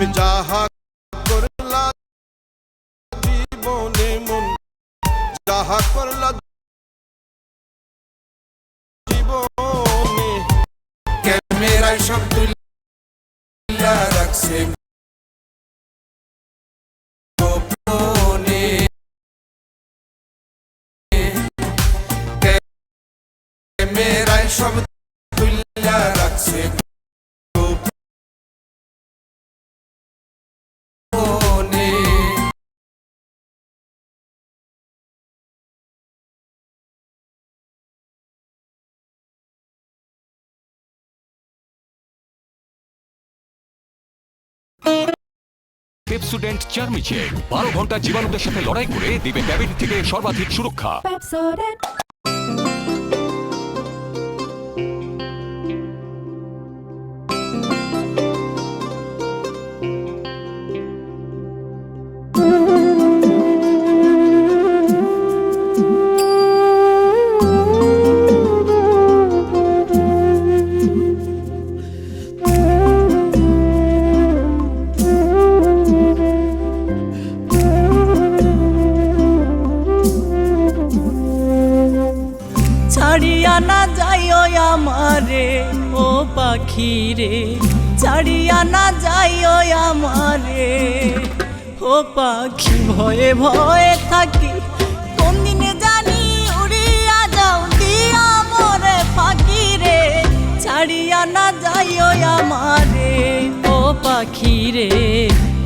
তুমি যাহা করলা জীবনে মন, যাহা করলা জীবনে, ক্যামেরায় সব তুলিয়া রাখছে গোপনে, ক্যামেরায় সব তুলিয়া রাখছে গোপনে। পেপসোডেন্ট চার্মিচেক 12 ঘন্টা জীবাণুদের সাথে লড়াই করে দিবে ক্যাভিটি থেকে সর্বাধিক সুরক্ষা। ছাড়িয়া না যাইও আমারে ও পাখি রে, ছাড়িয়া না যাইও আমারে ও পাখি, ভয়ে ভয়ে থাকি কোন দিনে জানি উড়িয়া যাও দিয়া মোরে পাখি রে, ছাড়িয়া না যাইও আমারে ও পাখি রে,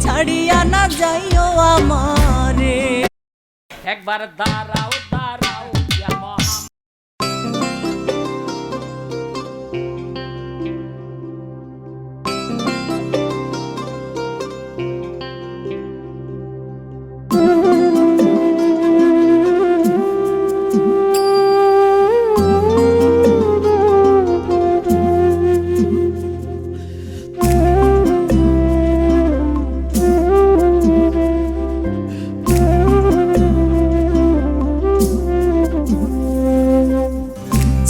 ছাড়িয়া না যাইও আমারে। একবার দাঁড়াও দাঁড়াও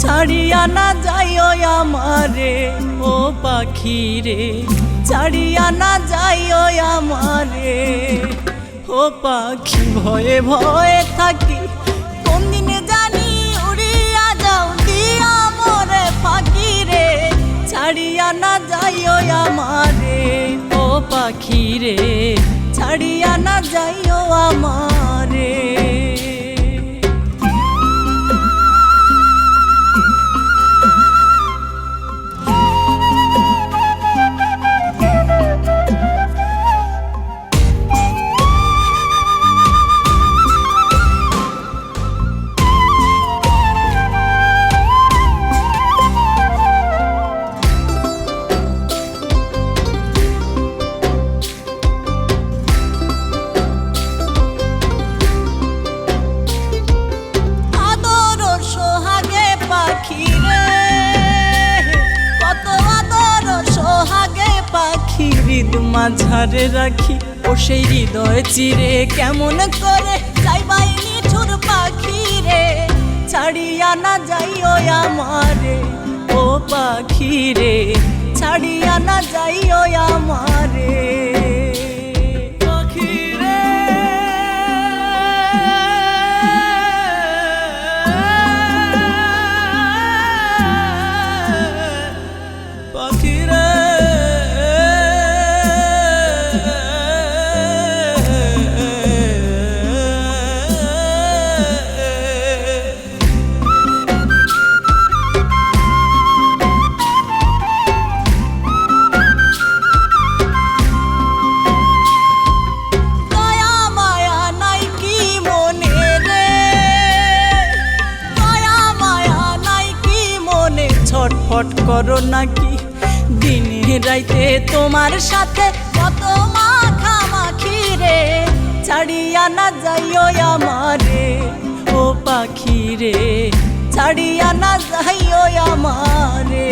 ছাড়িয়া না যাইও আমারে ও পাখি রে, ছাড়িয়া না যাইও আমারে ও পাখি, ভয়ে ভয়ে থাকি কোন দিনে জানি উড়িয়া যাও দিয়া মোরে পাখি রে, ছাড়িয়া না যাইও আমারে ও পাখি রে, ছাড়িয়া না যাইও আমারে। মাঝারে রাখি ও সেই হৃদয় চিরে কেমন করে যাইবাই নিঠুর পাখি রে, ছাড়িয়া না যাইও আমারে ও পাখি রে, ছাড়িয়া না যাইও আমারে। পাখি রে পাখি রে ছটফট করো নাকি দিনে রাইতে তোমার সাথে কত মাখামাখি রে, ছাড়িয়া না যাইও আমারে ও পাখি রে, ছাড়িয়া না যাইও আমারে।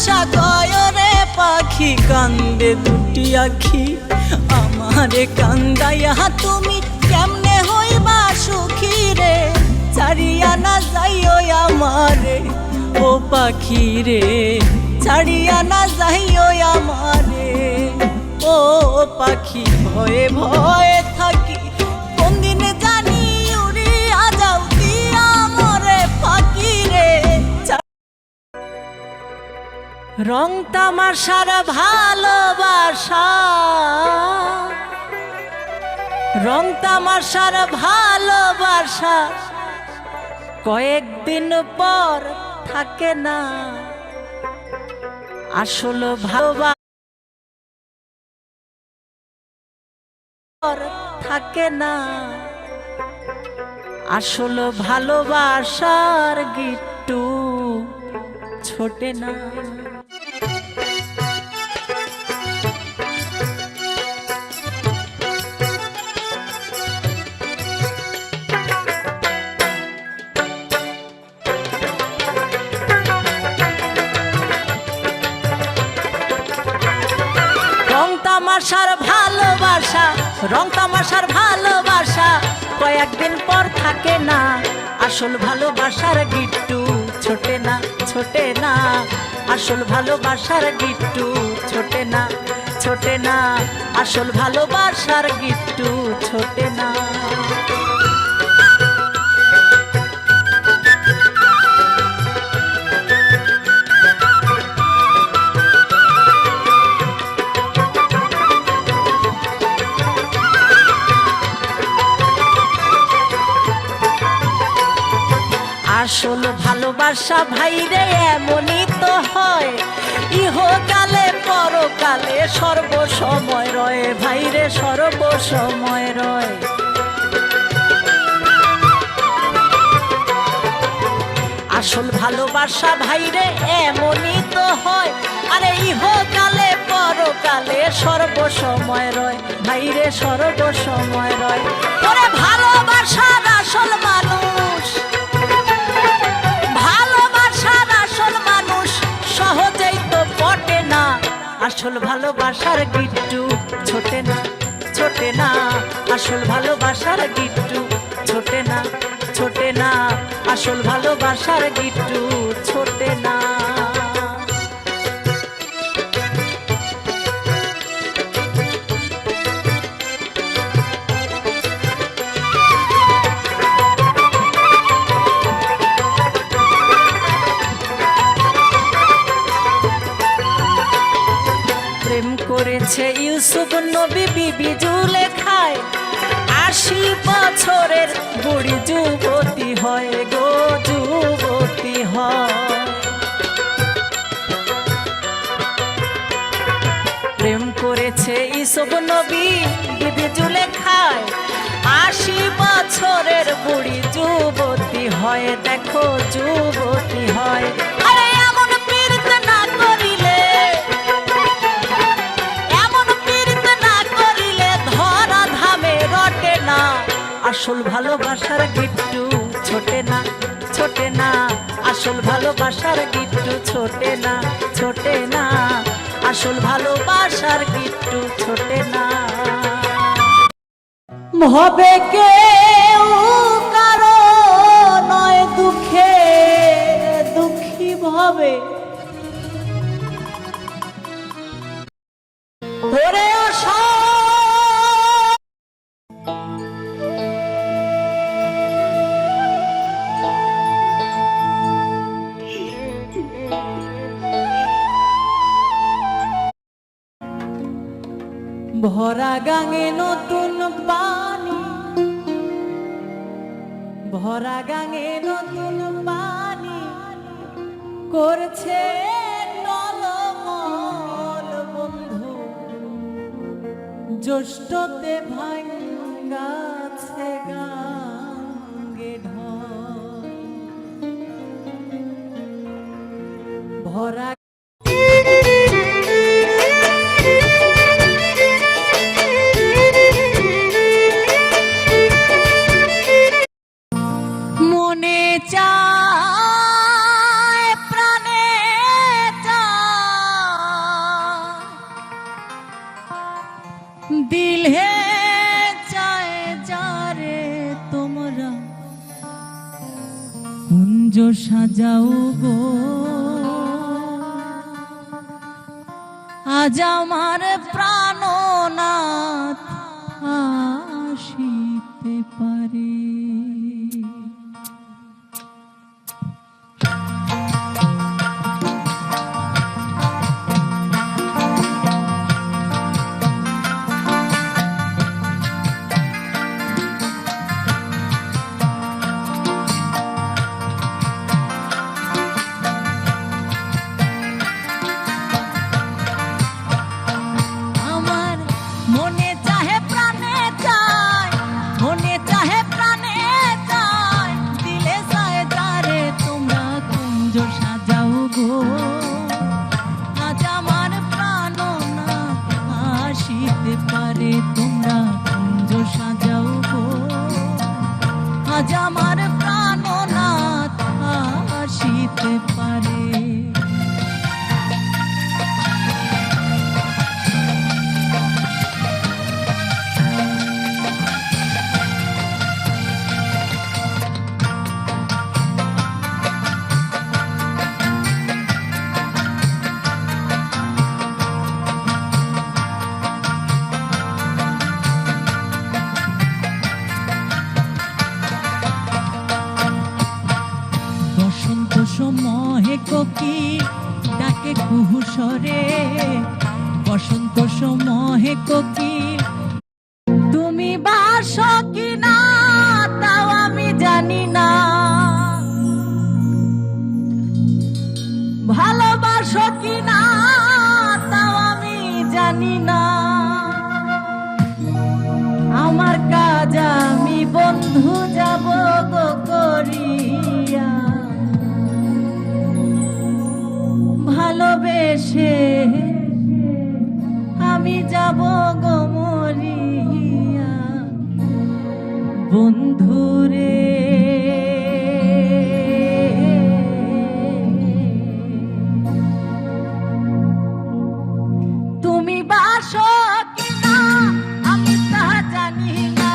বসা কয় রে পাখি কান্দে দুটি আখি আমারে কান্দাইয়া তুমি কেমনে হইবা সুখী রে ছাড়িয়া না যাইও আমারে ও পাখি রে ছাড়িয়া না যাইও আমারে ও পাখি ভয়ে ভয়ে থাকি কোন দিন জানি উড়িয়া যাও দিয়া মরে ফাঁকি রে রং তামাশার ভালোবাসা রং তামাশার ভালোবাসা কয়েকদিন পর থাকে না আসল ভালোবাসা থাকে না আসল ভালোবাসার গিট্টু ছোটে না তামাশার ভালোবাসা রং তামাশার ভালোবাসা কয়েকদিন পর থাকে না আসল ভালোবাসার গিট্টু ছোটে না ছোটে না আসল ভালোবাসার গিট্টু ছোটে না ছোটে না আসল ভালোবাসার গিট্টু ছোটে না আসল ভালোবাসা ভাইরে এমনই তো হয় ইহকালে পরকালে সর্বসময় রয় ভাইরে সর্বসময় রয় আসল ভালোবাসা ভাইরে এমনই তো হয় আরে ইহকালে পরকালে সর্বসময় রয় ভাইরে সর্বসময় রয় ওরে ভালোবাসার আসল মানুষ সহজেই তো পটে না আসল ভালোবাসার গিট্টু ছোটে না ছোটে না আসল ভালোবাসার গিট্টু ছোটে না ছোটে না আসল ভালোবাসার গিট্টু ছোটে না করেছে ইউসুফ নবী বিবি জুলেখায় ৮০ বছরের বুড়ি যুবতী হয় গো যুবতী হয় প্রেম করেছে ইউসুফ নবী বিবি জুলেখায় ৮০ বছরের বুড়ি যুবতী হয় দেখো যুবতী হয় আরে এমন পীড়িত না করিলে আসল ভালোবাসার গিট্টু ছোটে না ছোটে না আসল ভালোবাসার গিট্টু ছোটে না ছোটে না আসল ভালোবাসার গিট্টু ছোটে না ভবে কেউ কারো নয় দুঃখে দুঃখী ভবে ধরে আসা ভরা গাঙে নতুন পানি ভরা গাঙে নতুন পানি করছে টলমল বন্ধু জ্যৈষ্ঠতে ভাঙ্গাছে গাঙ্গে ঢল ভরা মনে চায় প্রাণে চায় দিল হে চায় যারে তোমরা কুঞ্জ সাজাও গো, আজ আমার প্রাণনাথ আসিতে পারে। তোমরা কুঞ্জ সাজাও গো, আজ আমার প্রাণনাথ আসিতে পারে। সময়ে কোকিল ডাকে কুহুসরে, বসন্ত সময়ে কোকিল তুমি বাসো কিনা তাও আমি জানি না, ভালোবাসো কিনা তাও আমি জানি না, আমার কাজ আমি বন্ধু যাব গো করিয়া, ভালোবেসে আমি যাব গো মরিয়া বন্ধুরে। তুমি বাসো কিনা আমি তা জানি না,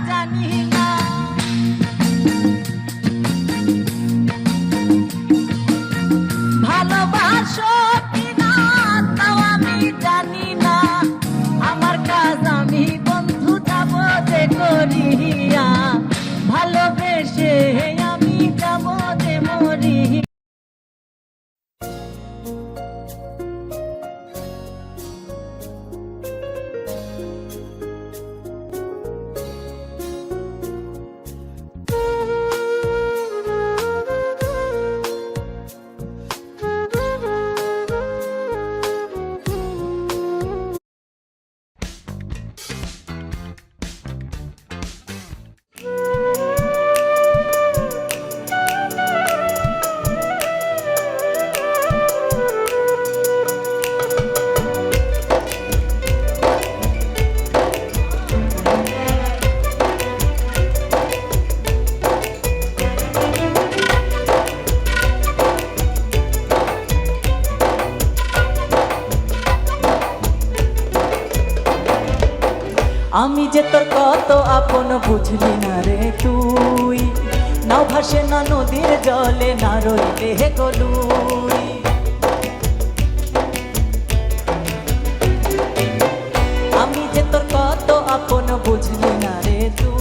জানি না, ভালোবাসো কিনা তাও আমি জানি না, আমার কাজ আমি বন্ধু যাব যে করিয়া, ভালোবেসে আমি যাব যে মরিয়া। আমি যে তোর কত আপন বুঝলি না রে তুই, নাও ভাসে না নদীর জলে না রইলে হে গলুই, আমি যে তোর কত আপন বুঝলি না রে তুই।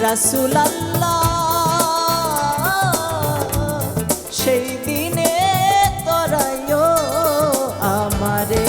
রাসূল আল্লাহ সেই দিনে তরাইও আমারে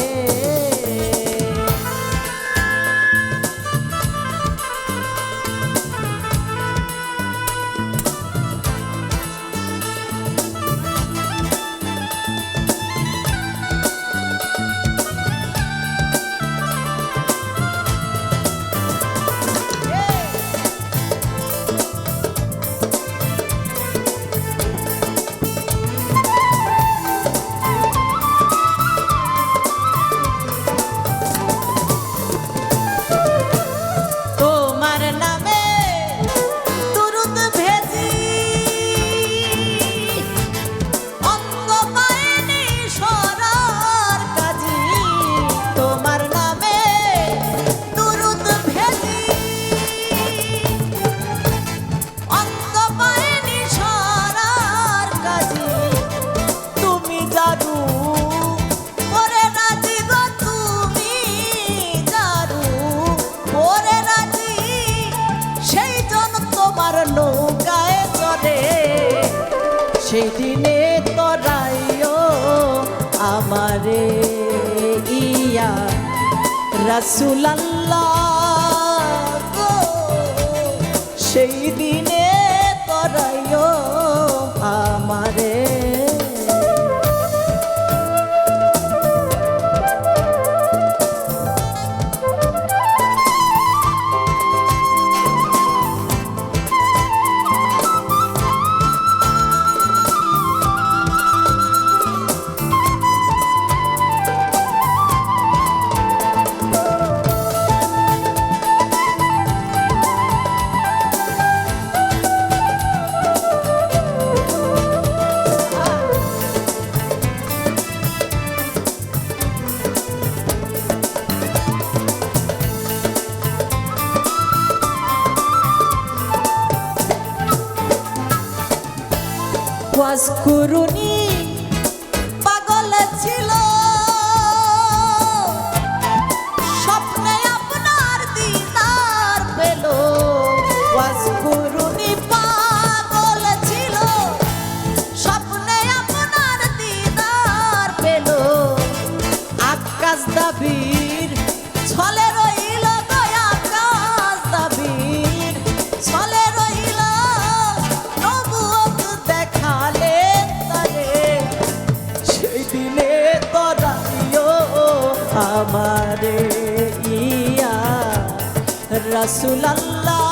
সেই দিনে তরাইও আমারে ইয়া রাসূল আল্লাহ গো সেই দিনে তরাইও আমারে ওয়াজকুরুনি পাগল ছিল স্বপ্নে আপনার দিদার পেল ওয়াজকুরুনি পাগল ছিল স্বপ্নে আপনার দিদার পেল আকাশ দাবির ছলে রইল গয়া আকাশ দাবির ছলে রইল আমারে ইয়া রাসূল আল্লাহ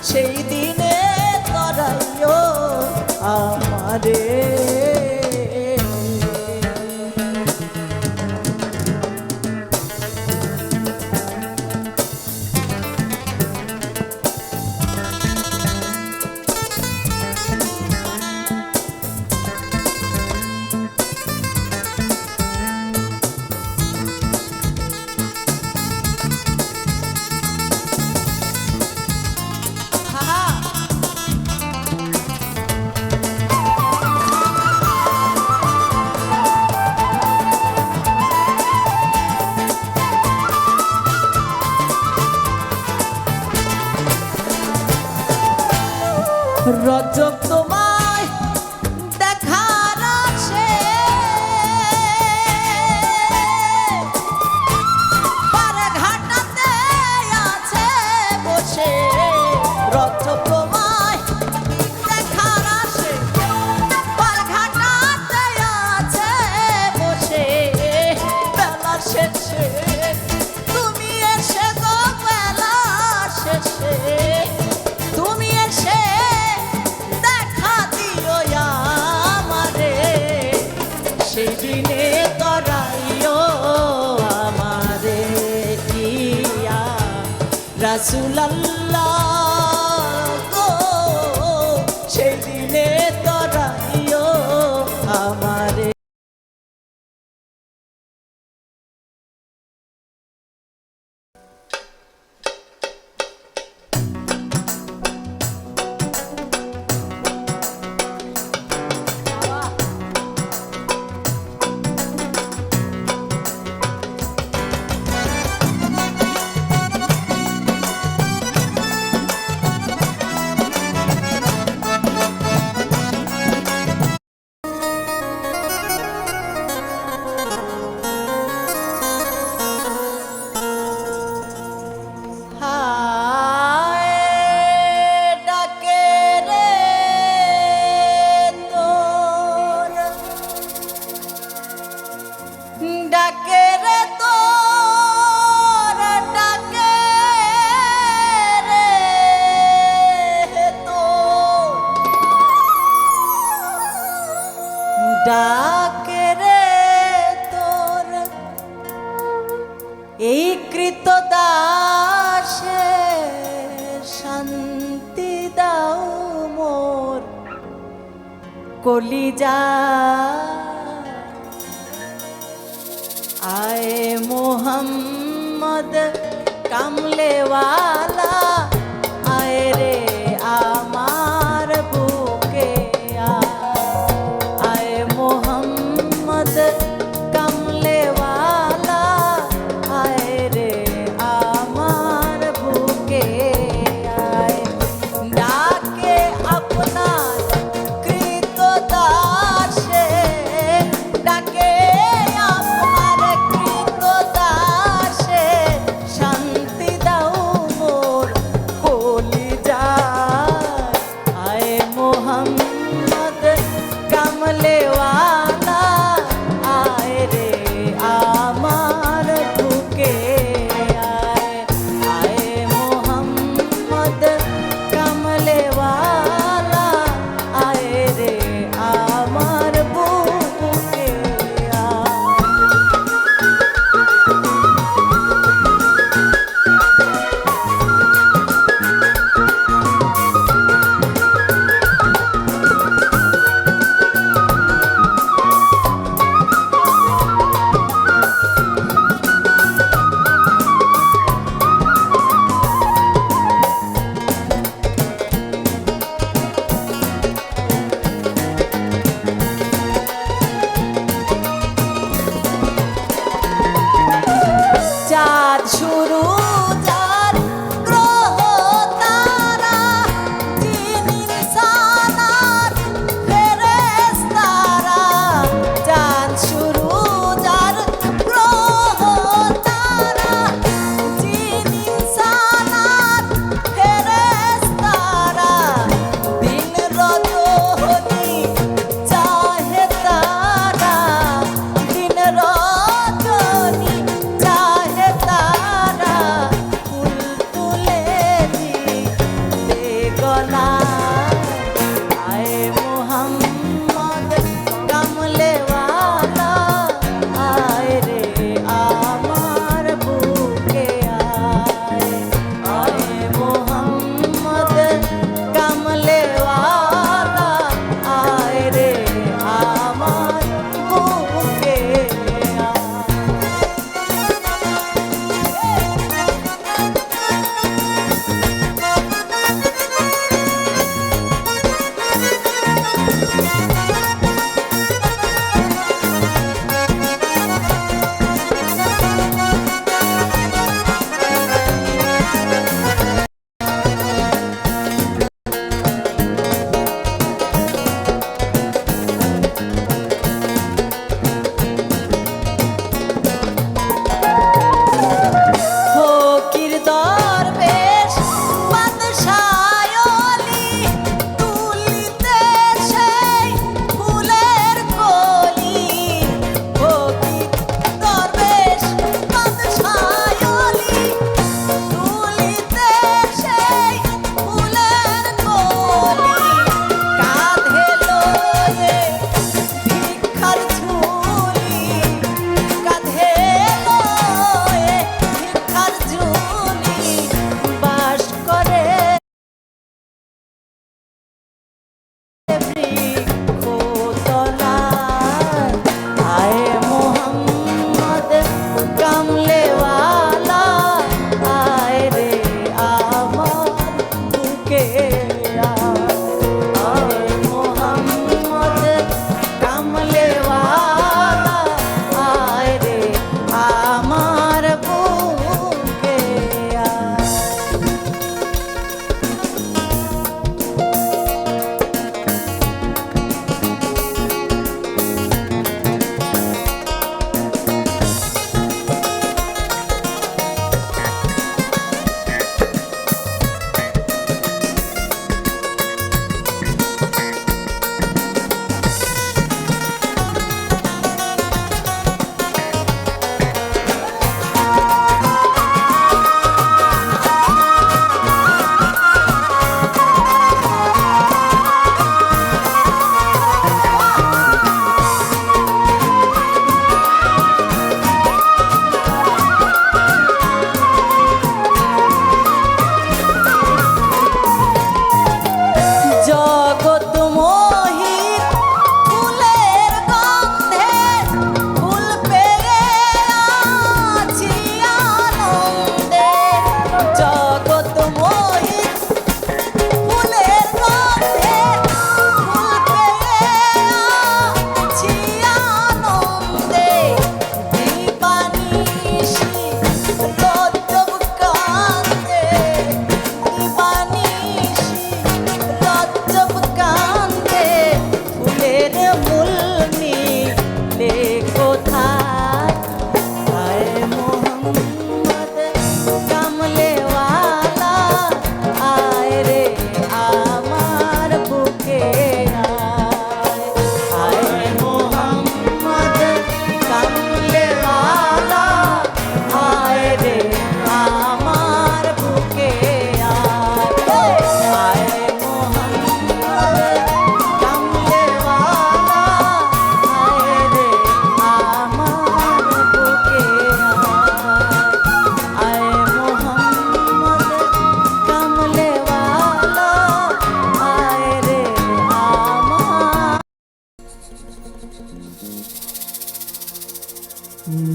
সেই দিনে তরাইও আমারে রজব তোমায় দেখার আসে পারে ঘাটাতে আছে বসে রজব তোমায় দেখার আসে পারে ঘাটাতে আছে বসে বেলা শেষে তুমি এসে গো বেলা শেষে তুমি এসে দেখা ডাকে রে তোর এই কৃত দাসে শান্তি দাও মোর কলিজা আয় মোহাম্মদ কামলেওয়ালা আয় রে আমার বুকে আয় মোহাম্মদ কামলেওয়ালা আয় রে আমার বুকে আয় ডাকে আপনার কৃত দাসে ডাকে আপনার কৃত দাসে শান্তি দাও মোর কলিজায় আয় মোহাম্মদ কামলেওয়ালা আয় রে আমার বুকে আয় আয় মোহাম্মদ কামলেওয়ালা আয় রে আমার বুকে আয়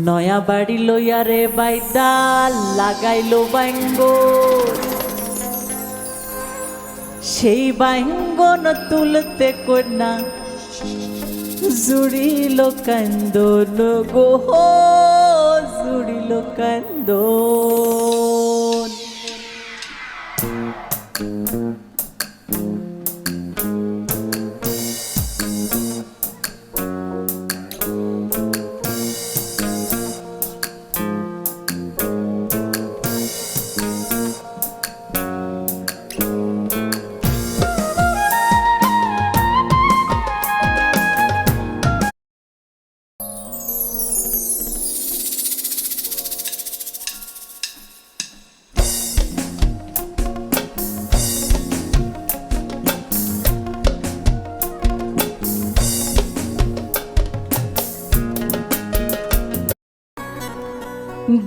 নয়া বাড়ি লইয়া রে বাইদা লাগাইলো বাইঙ্গ, সেই বাইঙ্গন তুলতে কন্যা জুড়িল কান্দন গো, জুড়িল কান্দন।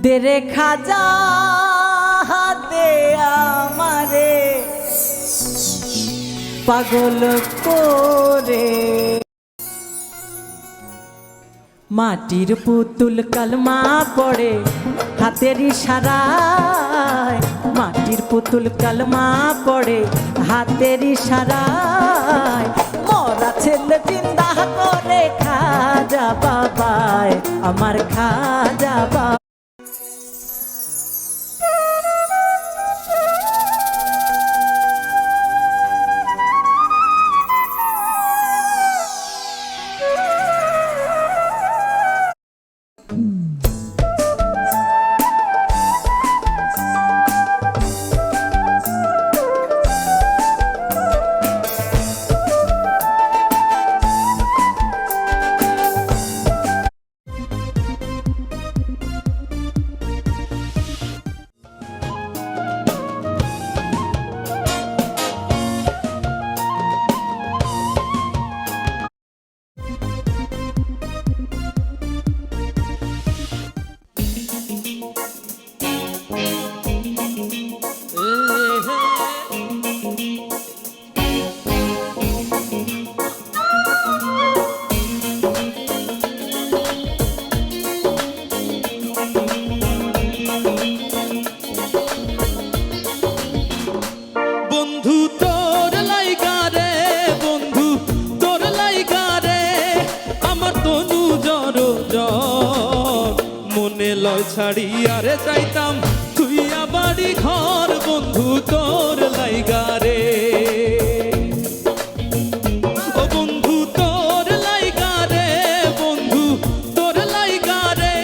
দেরে খাজা দে আমারে পাগল করে, মাটির পুতুল কালমা পড়ে হাতের ইশারায়, মাটির পুতুল কালমা পড়ে হাতের ইশারায়, মরা ছেলে চিন্তা করে খাজা বাবায় আমার খাজা বাবা। লয় ছাড়ি আরে যাইতাম তুই বাড়ি ঘর বন্ধু তোর লাইগারে, ও বন্ধু তোর লাইগারে, বন্ধু তোর লাইগারে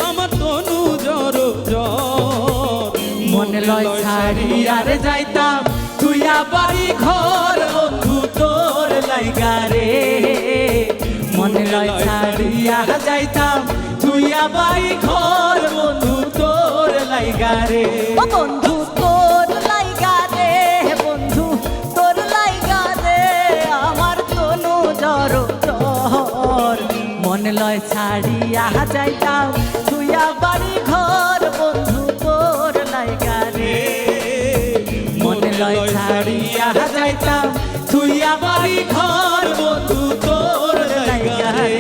আমার তনু জর জর, মনে লয় ছাড়ি আরে যাইতাম তুই বাড়ি ঘর বন্ধু তোর লাইগারে, মনে লয় ছাড়ি আরে যাইতাম তুই বাড়ি ঘর বন্ধু তোর লাইগারে, ও বন্ধু তোর লাইগারে, বন্ধু তোর লাইগারে আমার তনু জর জর, মনে লয় ছাড়িয়া যাইতাম তুই বাড়ি ঘর বন্ধু তোর লাইগারে, মনে লয় ছাড়িয়া যাইতাম তুই বাড়ি ঘর বন্ধু তোর লাইগারে।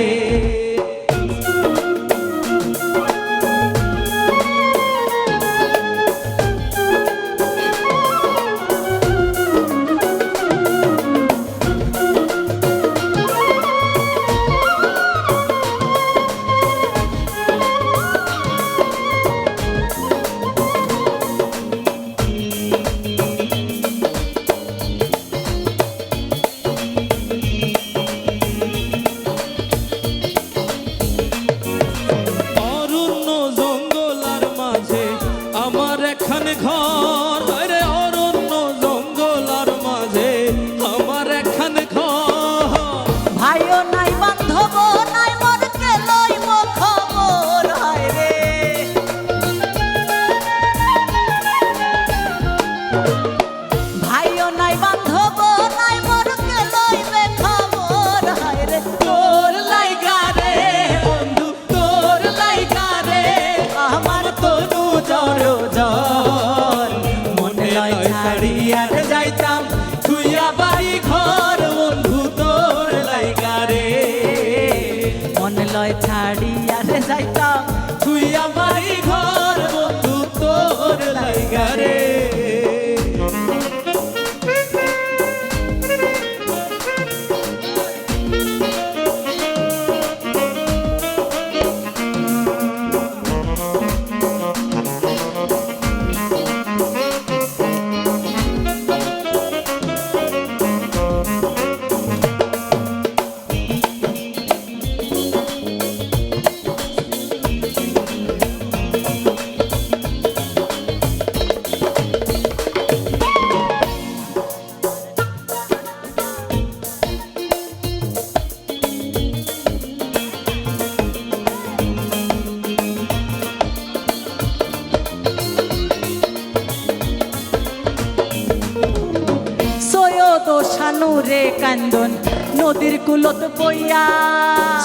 সৈয়দ শানুরে কান্দন নদীর কুলত বইয়া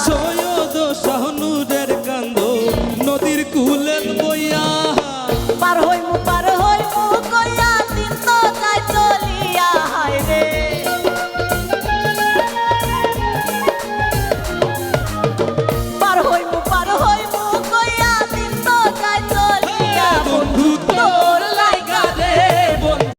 সৈয়দ শাহনুরের কান্দ নদীর কুলের বইয়া পার হইমু কইয়া দিন তো যায় চলিয়া হায় রে পার হইমু কইয়া দিন তো যায় চলিয়া বন্ধু তোর লাইগা রে বন্ধু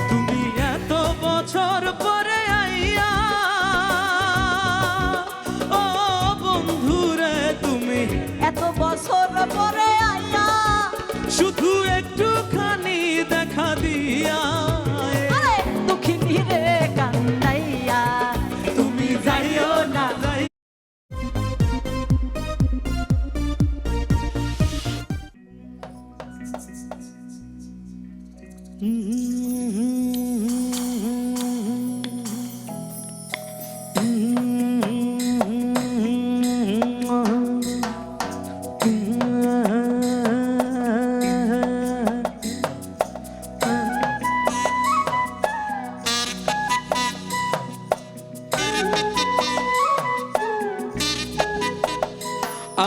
তুমি এত বছর পরে আইয়া ও বন্ধুরে তুমি এত বছর পরে আইয়া শুধু একটুখানি দেখা দিয়া আরে দুঃখিনী রে কান্দাইয়া তুমি যাইও না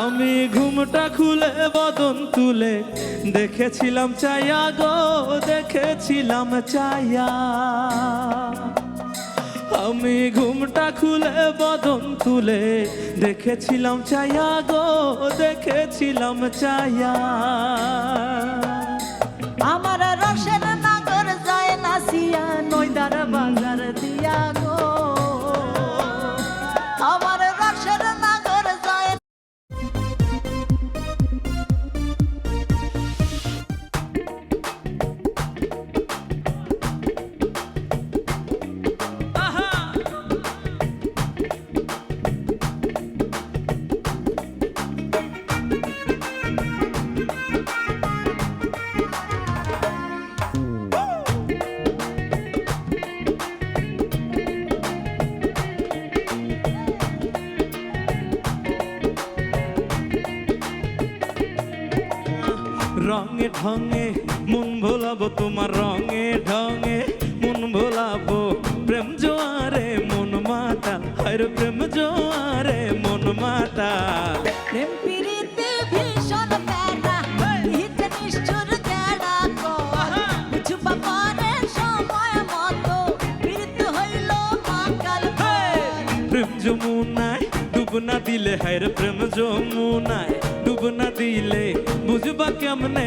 আমি ঘুমটা খুলে বদন তুলে দেখেছিলাম চায়া গো দেখেছিলাম চায়া আমি ঘুমটা খুলে বদন তুলে দেখেছিলাম চায়া গো দেখেছিলাম চায়া আমার রসের নাগর যায় নাসিয়া নইদার বাজার দিয়া গো আমার রসের নাগর যায় রঙে ঢঙে মন ভোলাবো তোমার রঙে ঢঙে মন ভোলাবো প্রেম জোয়ারে মন মাতাল হর প্রেম জোয়ারে মন মাতাল প্রেম পিরিতে ভীষণ প্যারা হিত নিষ্ঠুর গেড়া গো বুঝবা পরে সময় মতো পিরিত হইল মাকাল প্রেম যমুনায় ডুব না দিলে হর প্রেম যমুনায় ডুব না দিলে বুঝবা কেমনে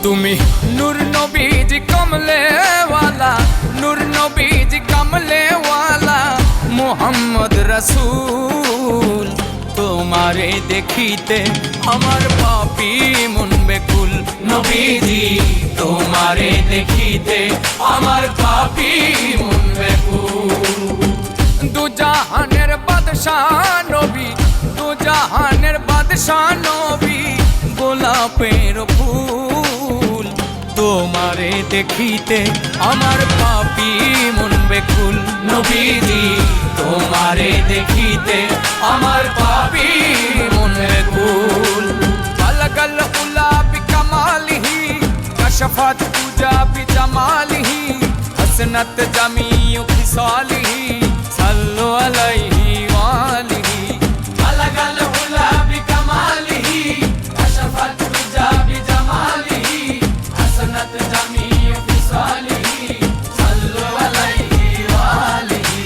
তুমি নূর নবীজি কমলে ওয়ালা, নূর নবীজি কমলে ওয়ালা মোহাম্মদ রাসূল। তোমারে দেখিতে আমার পাপী মন বেকুল, নবীজি তোমারে দেখিতে আমার পাপী মন বেকুল। দুজাহানের বাদশাহ নবী, দুজাহানের বাদশাহ নবী গোলাপের ফুল। তোমারে দেখিতে আমার পাপী মন বেকুল, নবীজি তোমারে দেখিতে আমার পাপী মন বেকুল। আলগল উলা বিকামালিহি কশফাত পূজা বিজামালিহি হসনত জামিউ খিসালিহি সাল্লু আলাইহি ওয়ালিহি। আলগল উলা বিকামালিহি কশফাত পূজা বিজামালিহি হসনত জামিউ খিসালিহি সাল্লু আলাইহি ওয়ালিহি।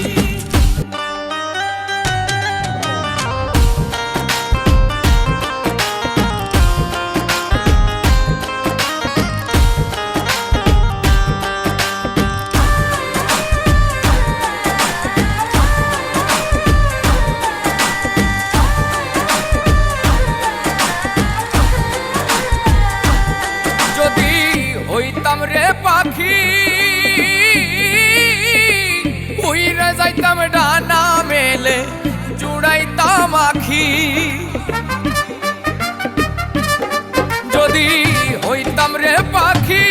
যদি হইতাম রে পাখি উইরে যাইতাম ডানা মেলে জুড়াইতাম আখি। যদি হইতাম রে পাখি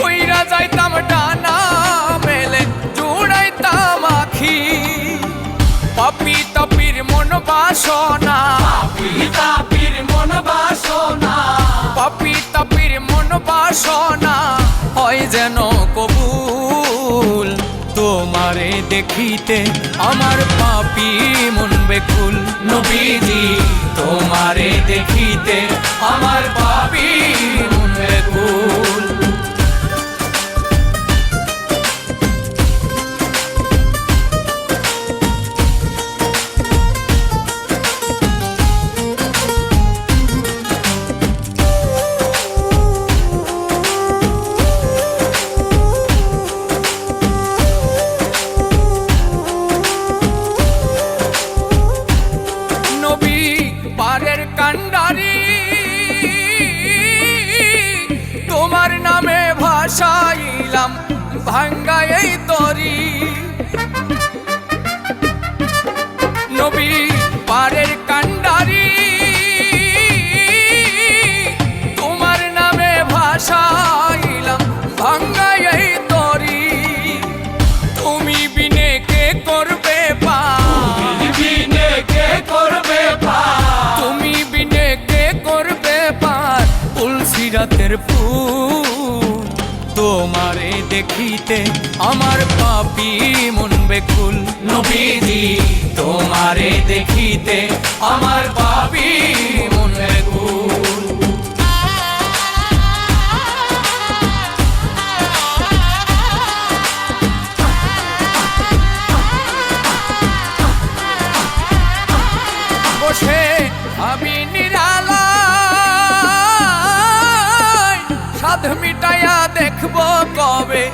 উইরে যাইতাম ডানা মেলে জুড়াইতাম আখি। পাপি তাপির মন বাসনা, পাপি তাপির মন বাসনা, পাপি তাপির মন বাসনা হয় যেন কবুল। তোমারে দেখিতে আমার পাপী মন বেকুল, নবীজি তোমারে দেখিতে আমার পাপী মন বেকুল। নবী পারের কান্ডারি তোমার নামে ভাসাইলাম ভাঙ্গা এই তরি। নবী পারের কান্ডারি তোমার নামে ভাসাইলাম ভাঙ্গা এই তরি। তুমি বিনে কে করবে পার, বিনে কে করবে পার, তুমি বিনে কে করবে পার তুলসিরাতের ফুল। তোমারে দেখিতে আমার পাপী মন বেকুল, নবীজি তোমারে দেখিতে আমার পাপী মন বেকুল। বসে আমি নিরালায় সাধ মিটাইয়া দেখব কবে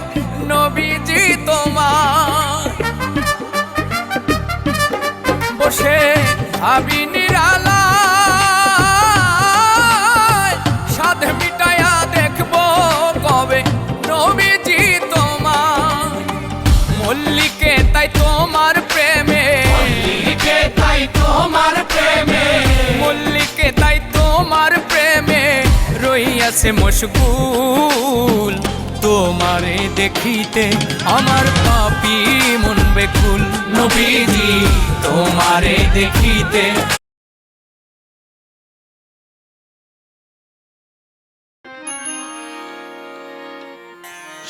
নবীজি তোমার। বসে আমি নিরালায় সাধ মিটাইয়া দেখব কবে নবীজি তোমার। মল্লিকে তাই তোমার প্রেমে, মল্লিকে তাই তোমার প্রেমে, মল্লিকে তাই তোমার প্রেমে রইয়াছে মশগুল। তোমারে দেখিতে আমার পাপী মন বেকুল, নবীজি তোমারে দেখিতে।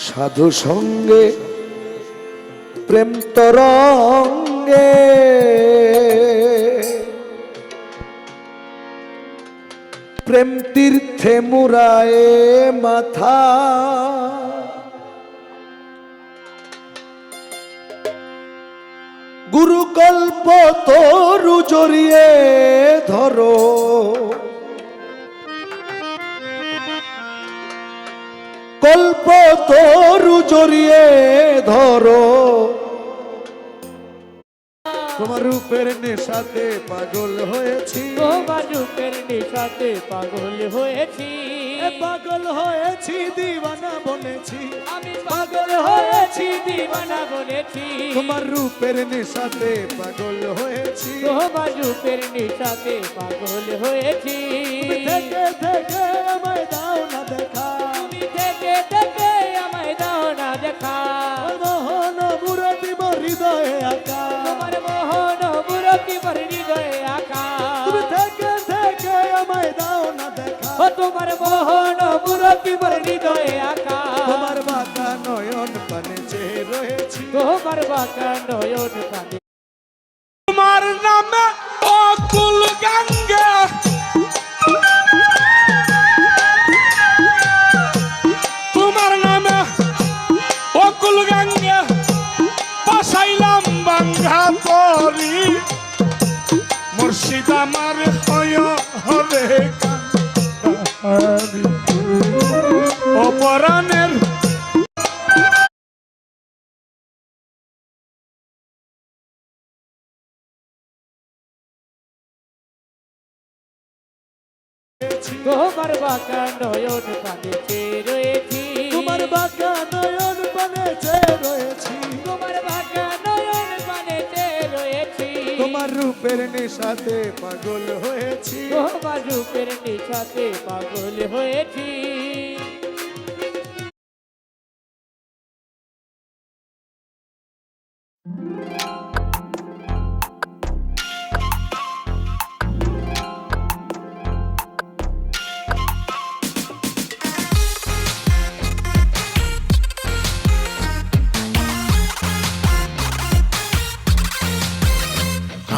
সাধু সঙ্গে প্রেম তরঙ্গে প্রেম তীর্থে মুরায়ে মাথা গুরুকল্প তরু জড়িয়ে ধরো জড়িয়ে ধরো তোমার রূপের নেশাতে পাগল হয়েছি তোমার রূপের নেশাতে পাগল হয়েছি পাগল হয়েছি দিওয়ানা বনেছি আমি পাগল হয়েছি দিওয়ানা বলেছি তোমার রূপের নেশাতে পাগল হয়েছি তোমার রূপের নেশাতে পাগল হয়েছি থেকে থেকে আমায় দাও না দেখা তুমি থেকে থেকে আমায় দাও না দেখা মোহন মুরতি মোর হৃদয়ে আঁকা তোমার মোহন মুরতি মোর হৃদয়ে আঁকা তুমি থেকে থেকে আমায় দাও না দেখা ও তোমার মোহন মুরতি মোর হৃদয়ে আঁকা তোমার বাঁকা নয়ন পানে চেয়ে রয়েছি তোমার বাঁকা নয়ন পানে তোমার নামে অকুল গঙ্গা তোমার নামে অকুল গঙ্গা পাশাইলাম বাঙ্গা তরি মুর্শিদ আমার হয় হরে কান্দারি অপরাণের তোমার বাঁকা নয়ন পানে চেয়ে রয়েছি তোমার বাঁকা নয়ন পানে চেয়ে রয়েছি তোমার বাঁকা নয়ন পানে চেয়ে রয়েছি তোমার রূপের নেশাতে পাগল হয়েছি তোমার রূপের নেশাতে পাগল হয়েছি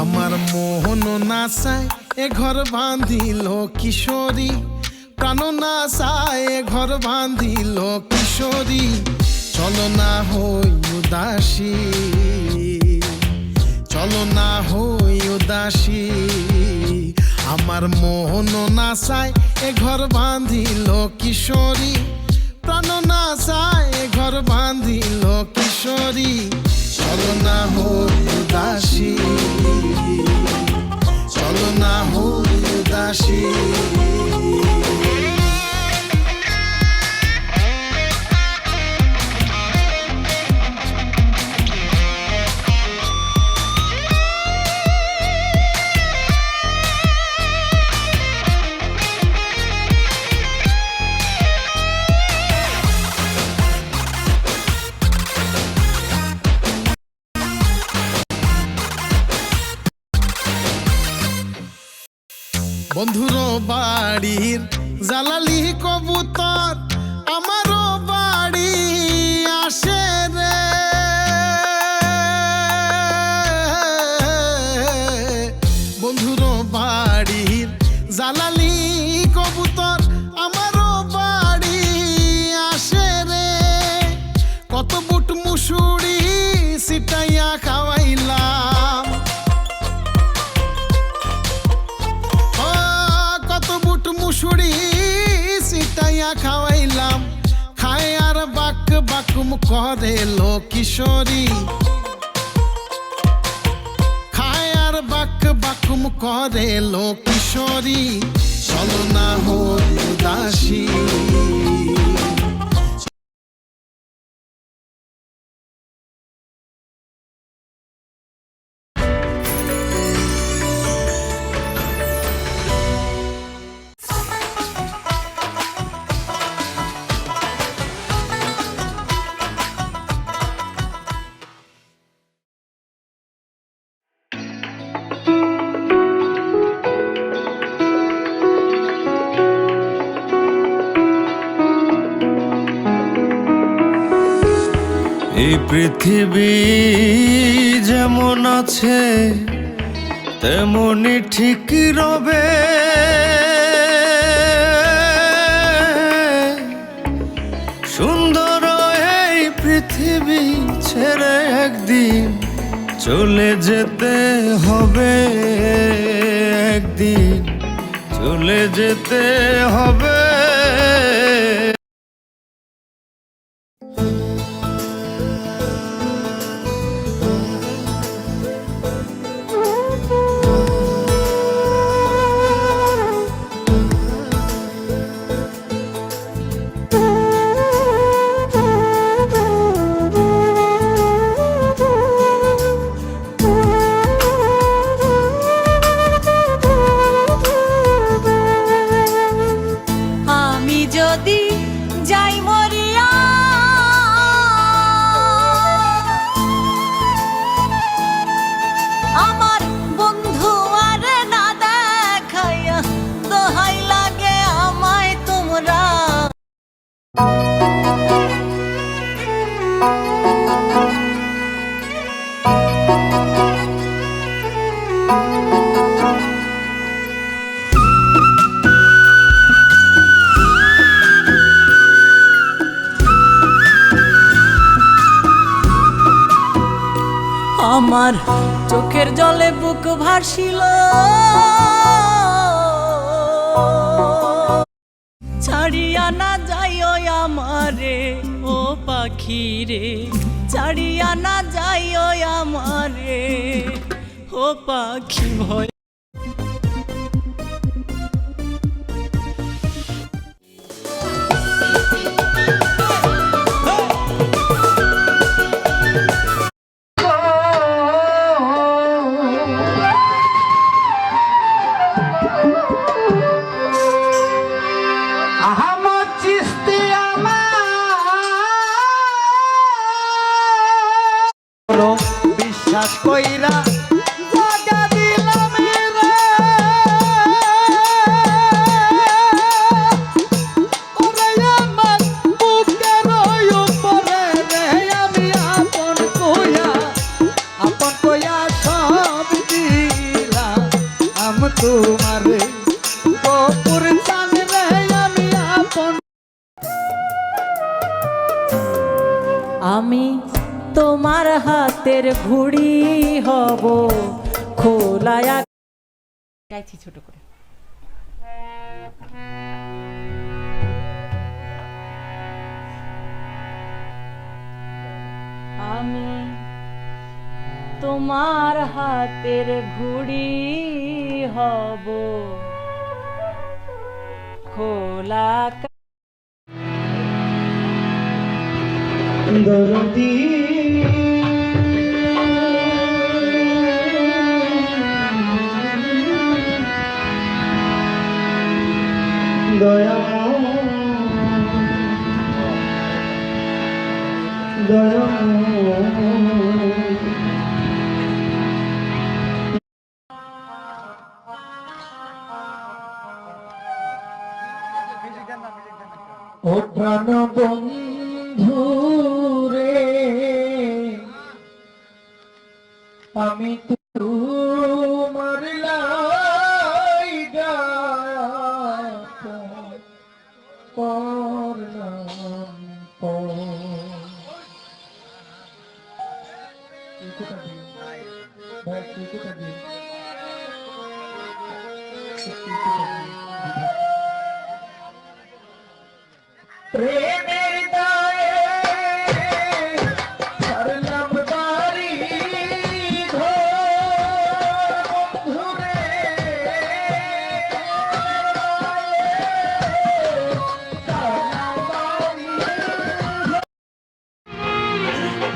আমার মোহন নাচায় এ ঘর বাঁধিল কিশোরী প্রাণ নাচায় এ ঘর বাঁধিল কিশোরী চলো না হই উদাসী চলো না হই উদাসী আমার মোহন নাচায় এ ঘর বাঁধিল কিশোরী প্রাণ নাচায় এ ঘর বাঁধিল কিশোরী চলো না হই উদাসী চলো না হই উদাসী বন্ধুর বাড়ির জালালি কবুতর আমারও বাড়ি আসে রে বন্ধুর বাড়ির জালালি কবুতর আমারও বাড়ি আসে রে কত বুট মুসুরি সিটাইয়া খাওয়াইলাম মুসুরি সিটাইয়া খাওয়াইলাম খায় আর বাক বাকুম করে লো কিশোরী খায় আর বাক বাকুম করে লো কিশোরী চলো না হই উদাসী এই পৃথিবী যেমন আছে তেমনি ঠিক রবে সুন্দর এই পৃথিবী ছেড়ে একদিন চলে যেতে হবে একদিন চলে যেতে হবে আমার চোখের জলে বুক ভাসিল, ছাড়িয়া না যাইও আমারে ও পাখি রে, ছাড়িয়া না যাইও আমারে ও পাখি ভয়। আহমদ চিশতি বিশ্বাস কইরা জাগা দিলাম রে, ওরে আমার বুকের উপরে রে, আমি আপন কইয়া সব দিলাম তোমারে গোপুর চান রে, আমি আপন। আমি তোমার হাতের ঘুড়ি হব, খোলায়া গাইছি ছোট করে। আমি তোমার হাতের ঘুড়ি হব, খোলা দরদি দয়া দয়া ও প্রাণ বন্ধু রে, আমি তোমার লাইগা করলাম প্রেমের দায়ে ছাড়লাম বাড়ি ঘর বন্ধুরে,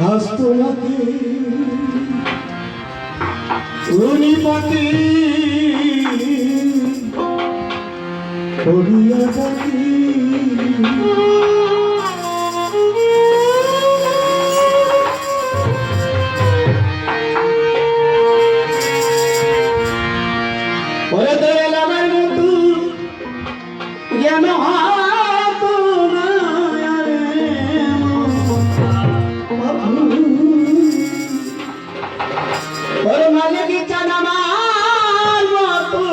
হাসতো নাকি রুনিপতি করিয়া থাকি, ওরে দয়াল আমার মতো জ্ঞান হাতো না রে ওরে মালিক চান আমার মতো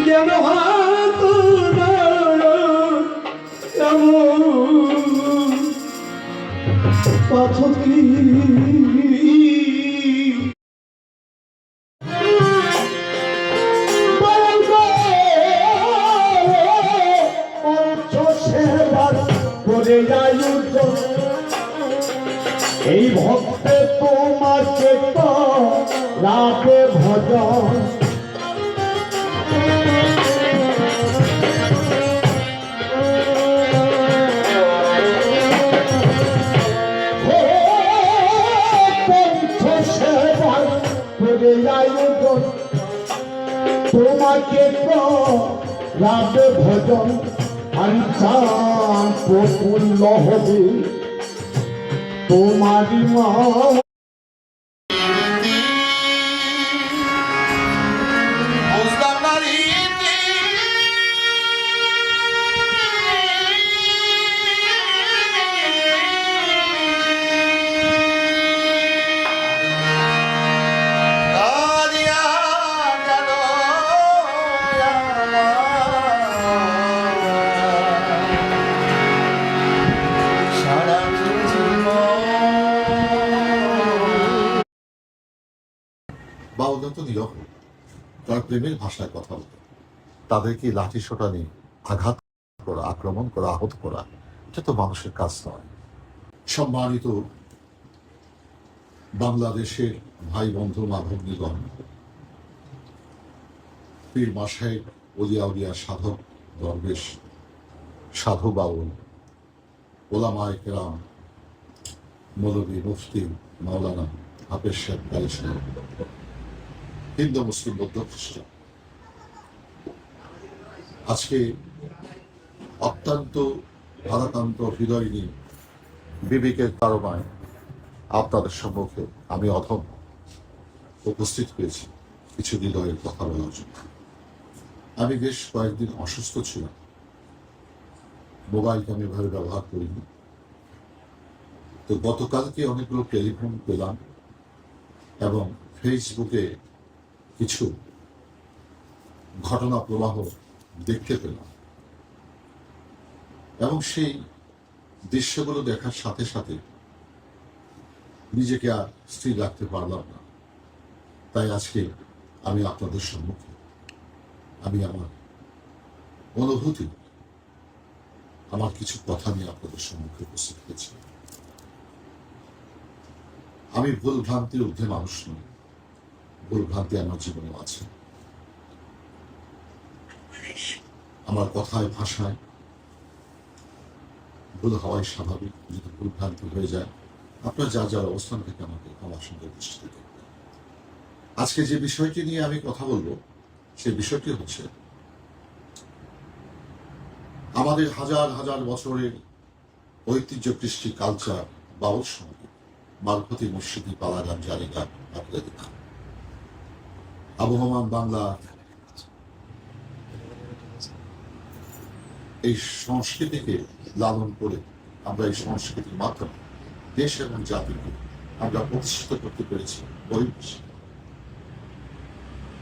জ্ঞান হাতো না এমন পাথকি এই ভক্তে তোমাকে তো রাতে ভজন তোমাকে তো রাতে ভজন আমি চান প্রফুল্ল হবে তোমারি মা। বাউলরা তো নীরব, তারা প্রেমের ভাষায় কথা বলে। তাদেরকে লাঠি সোটা নিয়ে আঘাত করা, আক্রমণ করা, আহত করা, এটা তো মানুষের কাজ নয়। সম্মানিত বাংলাদেশের ভাই বন্ধু মা ভগ্নীগণ, পীর মাসায়েক, ওলিয়া উলিয়া, সাধক দরবেশ, সাধু বাউল, ওলামায়ে কেরাম, মৌলভী, মুফতি, মাওলানা, হাফেজ সাহেব, কালী সাহেব, হিন্দু, মুসলিম, বৌদ্ধ, খ্রিস্টান, আজকে অত্যন্ত ভারাক্রান্ত হৃদয় নিয়ে বিবেকের তাড়নায় আপনাদের সম্মুখে আমি অধম উপস্থিত হয়েছি কিছু হৃদয়ের কথা বলার জন্য। আমি বেশ কয়েকদিন অসুস্থ ছিলাম, মোবাইলকে আমি এভাবে ব্যবহার করিনি। তো গতকালকে অনেকগুলো টেলিফোন পেলাম এবং ফেসবুকে কিছু ঘটনা প্রবাহ দেখতে পেলাম, এবং সেই দৃশ্যগুলো দেখার সাথে সাথে নিজেকে আর স্থির রাখতে পারলাম না। তাই আজকে আমি আপনাদের সম্মুখে আমি আমার অনুভূতি, আমার কিছু কথা নিয়ে আপনাদের সম্মুখে উপস্থিত হয়েছি। আমি ভুল ভ্রান্তির ঊর্ধ্বে মানুষ নই, ভুল ভ্রান্তি আমার জীবনে আছে। আমার কথায় ভাষায় ভুল হওয়াই স্বাভাবিক। যদি ভুল ভ্রান্তি হয়ে যায়, আপনার যার যার অবস্থান থেকে আমাকে আমার সঙ্গে দৃষ্টিতে দেখবেন। আজকে যে বিষয়টি নিয়ে আমি কথা বলবো, সেই বিষয়টি হচ্ছে আমাদের হাজার হাজার বছরের ঐতিহ্য, কৃষ্টি, কালচার, বাউল সঙ্গীত, মারফতি, মুর্শিদি, পালা গান, জারি গান, আবৃত্তি গান, আবহমান বাংলা, এই সংস্কৃতিকে লালন করে আমরা এই সংস্কৃতির মাধ্যমে দেশ এবং জাতিকে আমরা প্রতিষ্ঠিত করতে পেরেছি।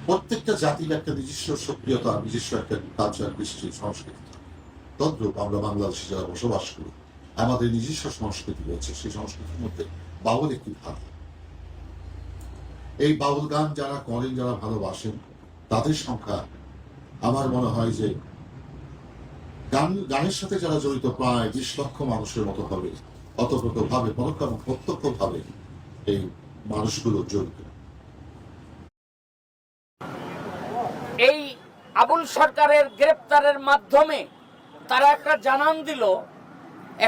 প্রত্যেকটা জাতির একটা নিজস্ব সক্রিয়তা, নিজস্ব একটা কালচার, কৃষ্টি, সংস্কৃতি। তদ্রূপ আমরা বাংলাদেশে যারা বসবাস করি, আমাদের নিজস্ব সংস্কৃতি রয়েছে। সেই সংস্কৃতির মধ্যে বাউল একটি ভাগ। এই বাউল গান যারা করেন, যারা ভালোবাসেন, তাদের সংখ্যা আমার মনে হয় যে গানের সাথে যারা জড়িত প্রায় 20 লক্ষ মানুষের মতো হবে। অতপ্রতভাবে, পরোক্ষ এবং প্রত্যক্ষভাবে এই মানুষগুলো জড়িত। এই আবুল সরকারের গ্রেপ্তারের মাধ্যমে তারা একটা জানান দিল,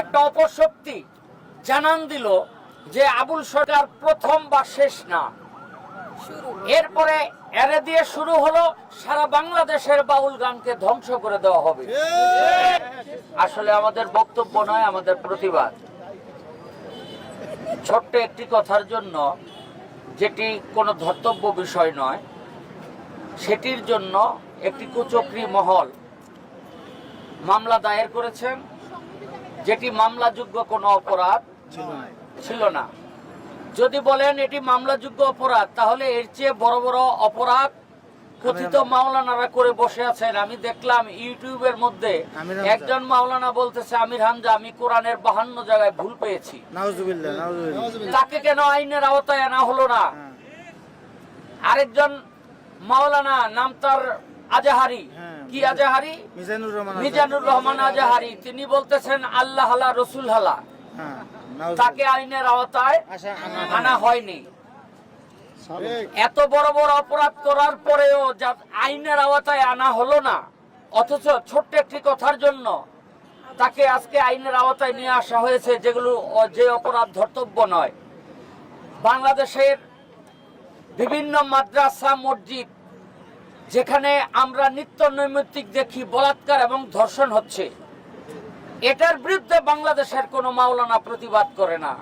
একটা অপশক্তি জানান দিল যে আবুল সরকার প্রথম বা শেষ না। এরপরে এরে দিয়ে শুরু হলো সারা বাংলাদেশের বাউল গানকে ধ্বংস করে দেওয়া হবে। আসলে আমাদের বক্তব্য নয়, আমাদের প্রতিবাদ। ছোট্ট একটি কথার জন্য, যেটি কোনো ধর্তব্য বিষয় নয়, সেটির জন্য একটি কুচক্রী মহল মামলা দায়ের করেছেন, যেটি মামলাযোগ্য কোনো অপরাধ ছিল না। যদি বলেন এটি মামলাযোগ্য অপরাধ, তাহলে এর চেয়ে বড় বড় অপরাধ কথিত মাওলানারা করে বসে আছেন। আমি দেখলাম ইউটিউবের মধ্যে একজন মাওলানা বলতেছে, আমির হামজা, আমি কোরআনের 52 জায়গায় ভুল পেয়েছি। তাকে কেন আইনের আওতায় আনা হলো না? আরেকজন মাওলানা, নাম তার আজাহারি, কি আজাহারি, মিজানুর রহমান আজাহারি, তিনি বলতেছেন আল্লাহ হালা রসুল হালা, তাকে আইনের আওতায় আনা হয়নি। এত বড় বড় অপরাধ করার পরেও আইনের আওতায় আনা হলো না, অথচ ছোট্ট একটি কথার জন্য তাকে আজকে আইনের আওতায় নিয়ে আসা হয়েছে, যেগুলো যে অপরাধ ধর্তব্য নয়। বাংলাদেশের বিভিন্ন মাদ্রাসা, মসজিদ, যেখানে আমরা নিত্য নৈমিত্তিক দেখি বলাৎকার এবং ধর্ষণ হচ্ছে, এটার বিরুদ্ধে বাংলাদেশের কোনো মাওলানা প্রতিবাদ করে না।